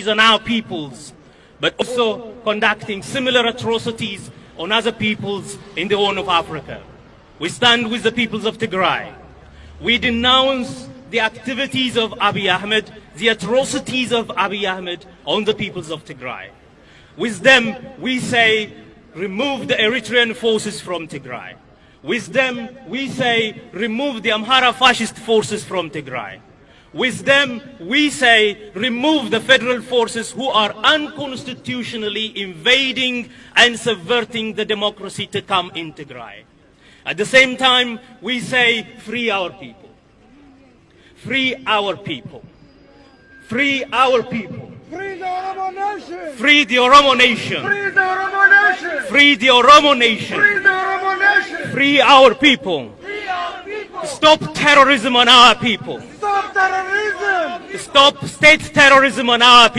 on our peoples, but also conducting similar atrocities on other peoples in the Horn of Africa. We stand with the peoples of Tigray. We denounce the activities of Abiy Ahmed, the atrocities of Abiy Ahmed on the peoples of Tigray. With them, we say, remove the Eritrean forces from Tigray. With them, we say, remove the Amhara fascist forces from Tigray. With them, we say, remove the federal forces who are unconstitutionally invading and subverting the democracy to come in Tigray. At the same time, we say, free our people. Free our people. Free our people. Free the Oromo nation! Free the Oromo nation. Free the Oromo nation! Free the Oromo nation. Free the Oromo nation! Free our people. Free our people! Stop terrorism on our people. Stop terrorism! Stop state terrorism on our people.